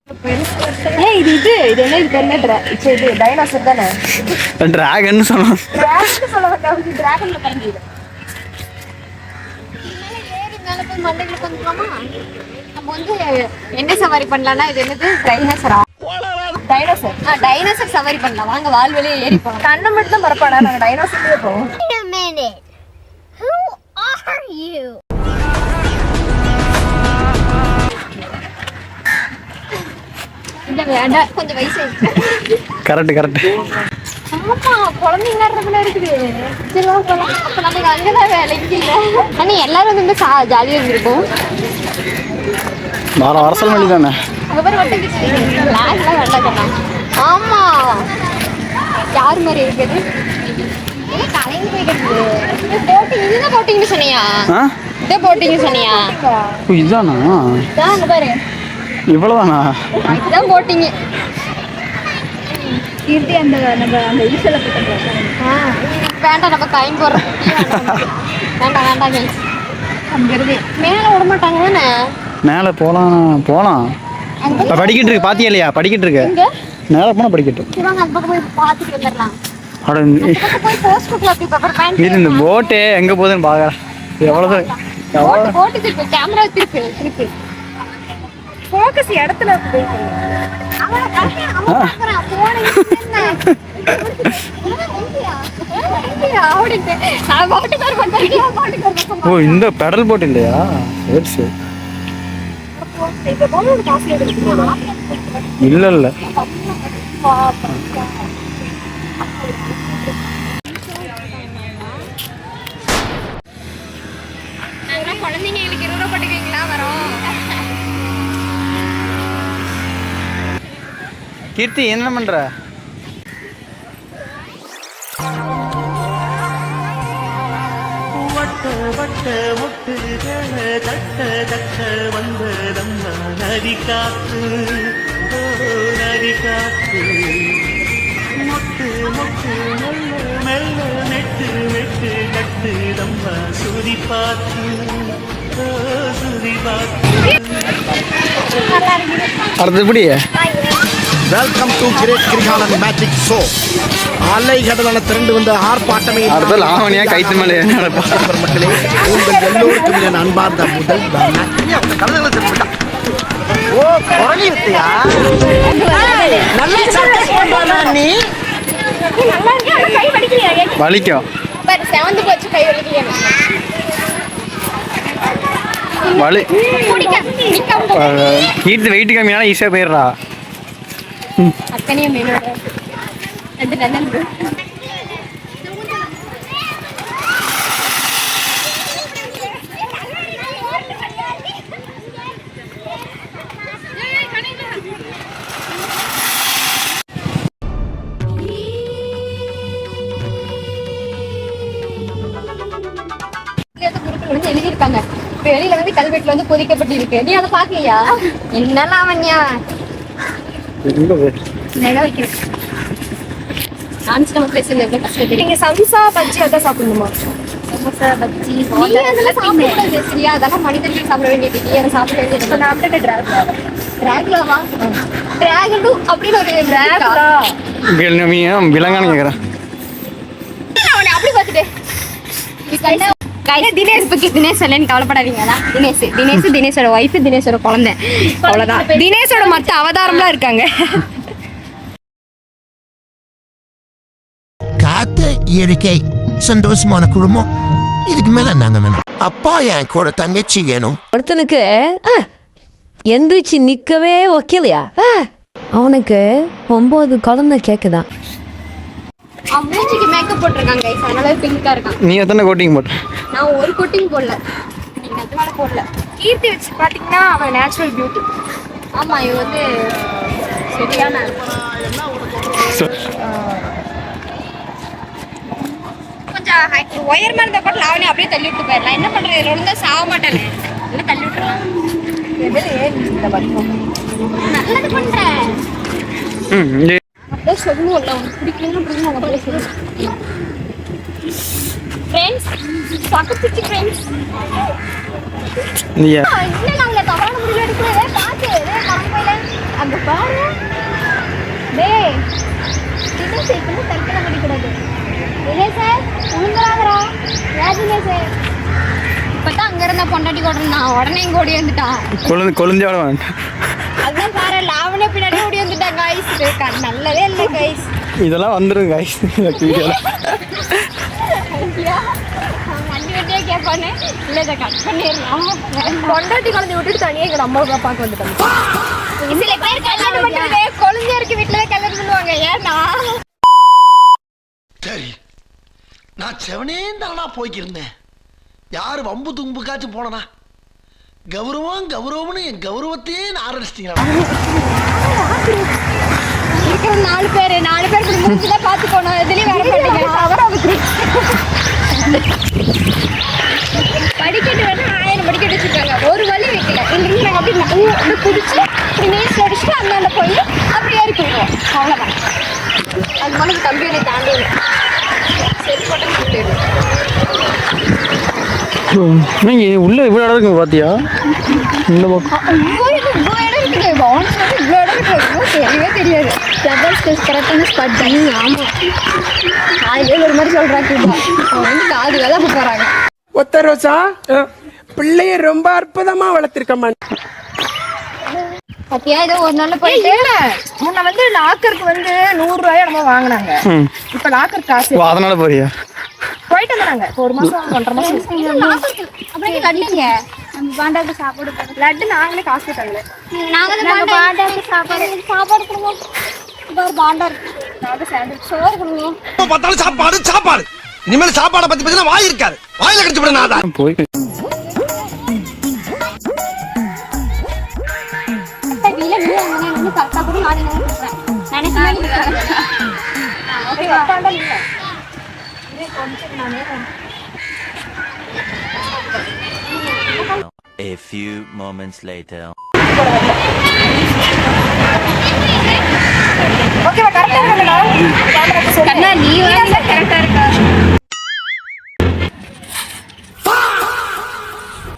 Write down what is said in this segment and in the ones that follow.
ஏய் இது என்ன இது டைனோசர் தானே? டிராகன் சொல்லலாம். டிராகன் சொல்ல மாட்டேன். டிராகன்ல பறந்துது. ஏறி மேல போய் மண்டைக்குள்ள கொஞ்சலாமா? நம்ம வந்து என்ன சவாரி பண்ணலாம்னா இது என்னது டைனோசரா? டைனோசர். டைனோசர் சவாரி பண்ணலாம். வாங்க வால் வழியே ஏறி போலாம். கண்ணை மட்டும் தான் மறப்பாடா. நாங்க டைனோசர்லயே போவோம். Wait a minute. Who are you? இந்த வேண்டாம் கொஞ்சம் வயசு கரெக்ட். ஆமா குழந்தைங்க இருக்குது. சரி வா போலாம். அப்ப நமக்கு அங்கதான் வேலைக்கு இல்லை. ஆனா எல்லாரும் வந்து ஜாலியா இருந்திருக்கும். அரசல் மணி தானே. அங்க பேர் வேண்டாம். ஆமா யார் மாதிரி இருக்குது கலைந்து போய்கிறது. இதுதான் போட்டிங்னு சொன்னியா? இதே போட்டிங்னு சொன்னியா? இதுதானா? அங்க பாரு இவ்வளவுதானா? இதுதான் போட்டிங். கீர்த்தி அந்த நம்ம அந்த இன்ஸ்டால போட்டோம். வேண்டாம் நம்ம டைம் போடுறோம். வேண்டாம் அங்கிருந்து மேல விட மாட்டாங்க தானே. மேலே போகலாம். படிக்கிட்டு இருக்கு பாத்தியா இல்லையா? படிக்கிட்டு இருக்கு. மேலே போனால் படிக்கட்டும். அந்த பக்கம் போய் பார்த்துட்டு வந்துடலாம். போய் போஸ்ட் அப்படி பேப்பர் பேண்ட் இது இந்த போட்டு எங்கே போகுதுன்னு பார்க்குறேன். எவ்வளோ போட்டு திருப்பி கேமரா திருப்பி ஃபோக்கஸ் இடத்துல ஓ இந்த பெடல் போட் இல்லையா? சரி இல்லை குழந்தைங்க எங்களுக்கு 20 ரூபா போட்டுக்குவீங்களா? வரோம். கீர்த்தி என்ன பண்ற? வட்ட முட்டுகளை தட்ட வந்ததம்மா நதி காத்து முட்டு மெல்ல மெட்டு கட்டுதம்மா சுதி பார்த்து அடுத்தபடி welcome to great Kirikalan magic show. அலைகடலான திரண்டு வந்த ஆர்ப்பாட்டமே அடுத்த லாவணியா கைத்து மேலே மக்களே, உங்கள் எல்லோருக்கும் என் அன்பார்ந்த முதல் வலிக்கும். கீர்த்தி வெயிட் கம்மியான ஈஸியாக போயிடுறா. அக்கனையும் மேலோட ரெண்டு டன்னல் எழுதியிருக்காங்க. வெளியில வந்து கல்வெட்டுல வந்து பொதிக்கப்பட்டு இருக்கு. நீ அதை பாக்கலையா? என்னெல்லாம் அவன்யா நீங்க சம்சா பஜ்ஜி அதான் சாப்பிடணுமா? சமோசா பஜ்ஜி அதெல்லாம் சாப்பிடக்கூடாது சரியா? அதெல்லாம் மனிதர்கள் சாப்பிட வேண்டியது. நீ அதை சாப்பிட வேண்டியது. நான் அப்படியே டிராகுலாவா? டிராகன் அப்படின்னு ஒரு விலங்கான கேட்குறேன். அப்படி பார்த்துட்டு தினேஷ் இல்லைன்னு கவலைப்படாதீங்களா? தினேஷோட ஒய்ஃப், தினேஷோட குழந்தை, அவ்வளவுதான். தினேஷோட மத்த அவதாரம்லாம் இருக்காங்க. காத்து இயற்கை சந்தோஷமான குடும்பம். இதுக்கு மேல நாங்க வேணும். அப்பா என் கூட தங்கச்சி வேணும். ஒருத்தனுக்கு எந்திரிச்சு நிக்கவே வைக்கலையா? அவனுக்கு 9 குழந்தை கேக்குதான். அவன் மூஞ்சிக்கு மேக்கப் போட்டிருக்காங்க, அதனால பிங்கா இருக்கான். நீ எத்தனை கோட்டிங் போட்ட? நான் ஒரு கோட்டிங் போடல. நீங்க அதனால போடல. கீர்த்தி வச்சு பாத்தீங்கன்னா அவன் நேச்சுரல் பியூட்டி. ஆமா இவன் வந்து சரியான கொஞ்சம் உயரமா இருந்த கூட லாவணி அப்படியே தள்ளி விட்டு போயிடலாம். என்ன பண்றது? இதுல இருந்தா சாக மாட்டானே, இல்லை தள்ளி விட்டுருலாம். நல்லது பண்றேன். அப்படியே சொல்லுவோம்ல, உனக்கு பிடிக்கணும் அப்படின்னு நான் அப்படியே சொல்லுவேன். ஃப்ரெண்ட்ஸ் பக்கத்து ஃப்ரெண்ட்ஸ் இல்லை நாங்கள் தவறான முடிவு எடுக்கல. பார்த்து அங்க பாரு. டேய் தினேஷ் இப்படி தற்கொலை பண்ணிக்கூடாது. தினேஷ் உழுந்துறாங்கடா. தினேஷ் இப்பதான் அங்க இருந்தா பொண்டாட்டி கொண்டிருந்தான், உடனே இங்க ஓடி வந்துட்டான். கொழுந்தியோட வேண்டாம். அதான் பாரு லாவணே பின்னாடி ஓடி வந்துட்டான். கைஸ் நல்லதே இல்லை கைஸ். இதெல்லாம் வந்துடும் கைஸ் வீடியோல. வண்டி வண்டியே கேட்பானே இல்லை இதை கட் பண்ணிடலாம். பொண்டாட்டி குழந்தை விட்டுட்டு தனியாக எங்கள் அம்மா பார்க்க வந்துட்டாங்க. சில பேர் கல்யாணம் பண்ணுறது குழந்தையா இருக்கு வீட்டில் கல்யாணம் பண்ணுவாங்க. ஏன்னா சரி நான் செவனே தானா போய்க்கிருந்தேன். யாரு வம்பு தும்புக்காச்சும் போனனா கௌரவம் கௌரவம்னு என் கௌரவத்தையே ஆரம்பிச்சிட்டீங்களா? இருக்கிற 4 பேர் முடிஞ்சுதான் பார்த்து போனோம். இதுலயும் வர மாட்டேங்க. படிக்கட்டு வேணா 1000 படிக்கட்டு வச்சிருக்காங்க. ஒரு வழி வைக்கல. இங்கிருந்து நாங்கள் அப்படி குடிச்சு நீஸ் அடிச்சுட்டு அந்தாண்ட போய் அப்படி ஏறி போயிடுவோம். அவ்வளோதான். அது மாதிரி கம்பியை தாண்டி சரி போட்டு நீங்கள் உள்ள இவ்வளோ இடம் இருக்குங்க பார்த்தியா? இந்த பக்கம் இவ்வளோ இடம் இருக்குது. பவுன்ஸ் வந்து இவ்வளோ இடம் இருக்குது. தெரியவே தெரியாது. ஃப்ளவர் ஸ்பேஸ் கரெக்டான ஸ்பாட் பண்ணி. ஆமாம் காலையில் ஒரு மாதிரி சொல்கிறாங்க. அவங்க வந்து காது வேலை போகிறாங்க. ஒத்த ரோசா பிள்ளைய ரொம்ப அற்புதமா வளர்த்திருக்கம்மா. பத்தியா ஏதோ ஒரு நாள் போயிட்டு முன்ன வந்து லாக்கருக்கு வந்து 100 ரூபாய் நம்ம வாங்கினாங்க. இப்ப லாக்கர் காசு அதனால போறியா? போயிட்டு வந்தாங்க. ஒரு மாசம் 1.5 மாசம். அப்படியே லட்டுங்க. நம்ம பாண்டாக்கு சாப்பாடு லட்டு நாங்களே காசு கேட்டாங்களே. நாங்கள் பாண்டாக்கு சாப்பாடு கொடுங்க. பாண்டா இருக்கு சாண்ட்விச் சோறு கொடுங்க. பார்த்தாலும் சாப்பாடு சாப்பாடு. இனிமேல் சாப்பாடை பத்தி பேசினா வாய் இருக்காது. வாயில கடிச்சு விட நான் போய் A few moments later. ஓகேவா? கரெக்டா இருக்கா? கண்ணா நீ வந்து கரெக்டா இருக்கா?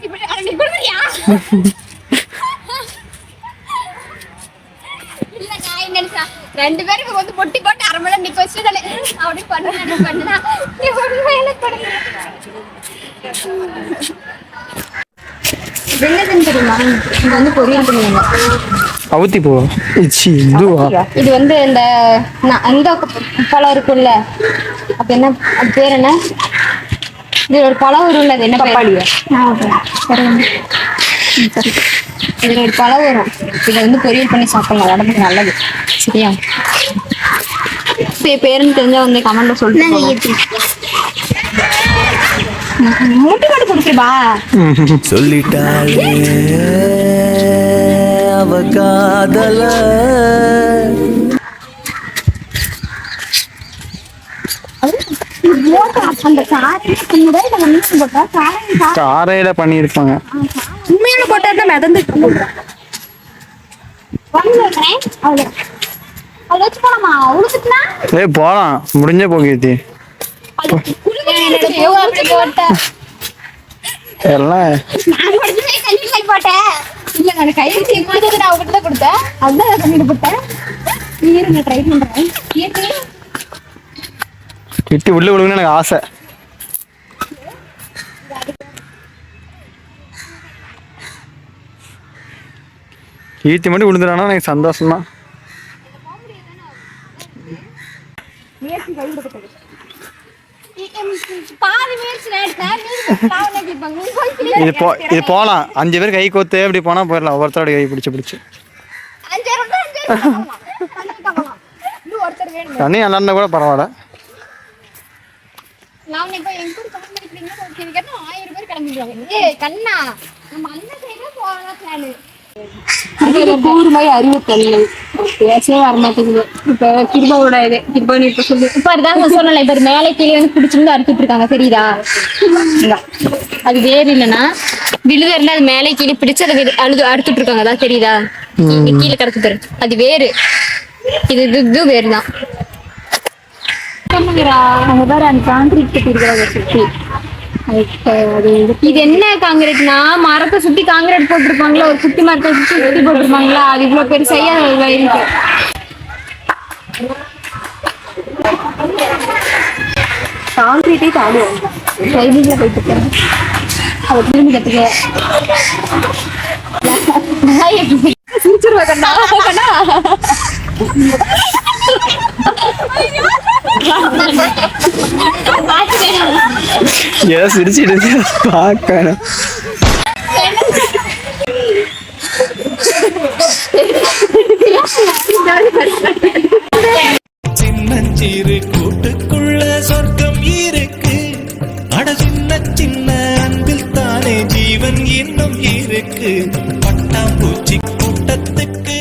இப்படி அரை நிமிஷம்யா. இல்ல நான் என்னடா 2 பேருக்கு வந்து பொட்டி போட்டு அரை மணி நேரம் நிக்க வச்சிட்டாலே அப்படி பண்ணுனா நீ ஒரு வேலை பண்ணுங்க. வெள்ளதன் தெரியுமா? இது வந்து பொரியல் பண்ணுவாங்க. அவுத்தி போ. இதுவா? இது வந்து இந்த அந்த பழம் இருக்குல்ல, அது என்ன, அது பேர் என்ன? இது ஒரு பழம் வரும். அது என்ன பப்பாளியா? இதுல ஒரு பழம் வரும். இதை வந்து பொரியல் பண்ணி சாப்பிடலாம். உடம்புக்கு நல்லது. சரியா? பேருன்னு தெரிஞ்சா வந்து கமெண்ட்ல சொல்லிட்டு முட்டி மட்டும் கொடுத்துருப்பா. சொல்லிட்டாளே அவ காதல. காரையில பண்ணியிருப்பாங்க. உண்மையான போட்டா மிதந்துட்டு ஏய் போலாம், முடிஞ்ச போகிருத்தி எல்லாம் போட்டேன். இல்ல நான் கை வச்சு நான் அவகிட்ட தான் கொடுத்தேன். அதுதான் பண்ணிட்டு போட்டேன். நீங்க ட்ரை பண்றேன். கிட்டி உள்ள விழுங்கன்னு எனக்கு ஆசை. கீர்த்தி மட்டும் விழுந்துடானா எனக்கு சந்தோஷம் தான். இது போலாம். 5 பேர் கை கோத்து அப்படி போனா போயிடலாம். ஒவ்வொருத்தரோட கை பிடிச்சு தண்ணி நல்லா இருந்தா கூட பரவாயில்ல. கூர்மை அறிவுத்தன்மை பேசவே வரமாட்டேங்குது. இப்ப கிருபாவோட இது கிருபா இப்ப சொல்லு. இப்ப அதுதான் சொன்னல, இப்ப மேலே கீழே வந்து பிடிச்சிருந்து அறுத்துட்டு இருக்காங்க. தெரியுதா? அது வேறு இல்லைன்னா விழுதுல அது மேலே கீழே பிடிச்சு அதை அழுது அறுத்துட்டு இருக்காங்க. அதான் தெரியுதா? கீழே கிடக்கு தரு. அது வேறு, இது வேறுதான். அங்க பாரு அந்த கான்கிரீட் கட்டி இருக்கிறாங்க சுற்றி. இது என்ன காங்கிரீட்னா மரத்தை சுத்தி காங்கிரீட் போட்டிருப்பாங்களா, ஒரு குட்டி மரத்தை சுத்தி போட்டிருப்பாங்களா, அது இவ்வளவு பெருசையா இருக்கு. காங்கிரீட்டே தாடுவோம் ட்ரைனிங்ல போயிட்டு இருக்கேன். அவ திரும்பி கத்துக்க சிரிச்சிருவாங்கண்ணா. ஏதோ சிரிச்சிட்டு பார்க்கணும். சின்னஞ்சிறு கூட்டுக்குள்ள சொர்க்கம் இருக்கு. அட சின்ன சின்ன அன்பில் தானே ஜீவன் இன்னும் இருக்கு. பட்டாம்பூச்சி கூட்டத்துக்கு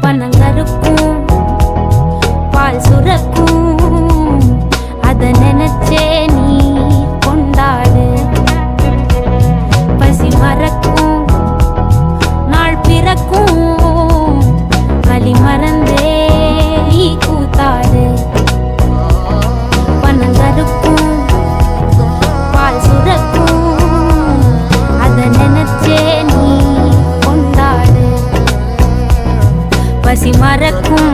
பனங்கருக்கும் பால் சுரக்கும், அத நினைச்சே நீ கொண்டாடு. பசி மறக்கும் நாள் பிறக்கும், வலி மறந்தே நீ கூத்தாடு. பனங்கருக்கும் பால் சுரக்கும், அத நினைச்சே நீ கொண்டாடு. பசி மறக்கும்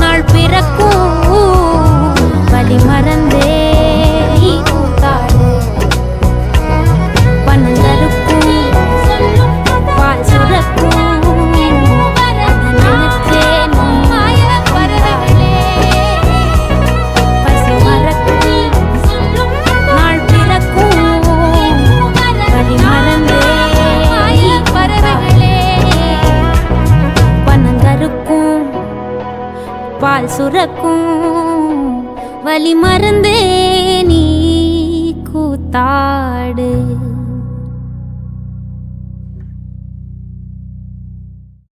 நாள் பிறக்கும், வலி மறந்தே நீ கூத்தாடு. பனங்கருக்கும் பால் சுரக்கும், அத நினைச்சே நீ பறவைகளே. பசி மறக்கும் நாள் பிறக்கும், வலி மறந்தே நீ பறவைகளே. பனங்கருக்கும் பால் சுரக்கும், வலி மறந்தே நீ கூத்தாடு.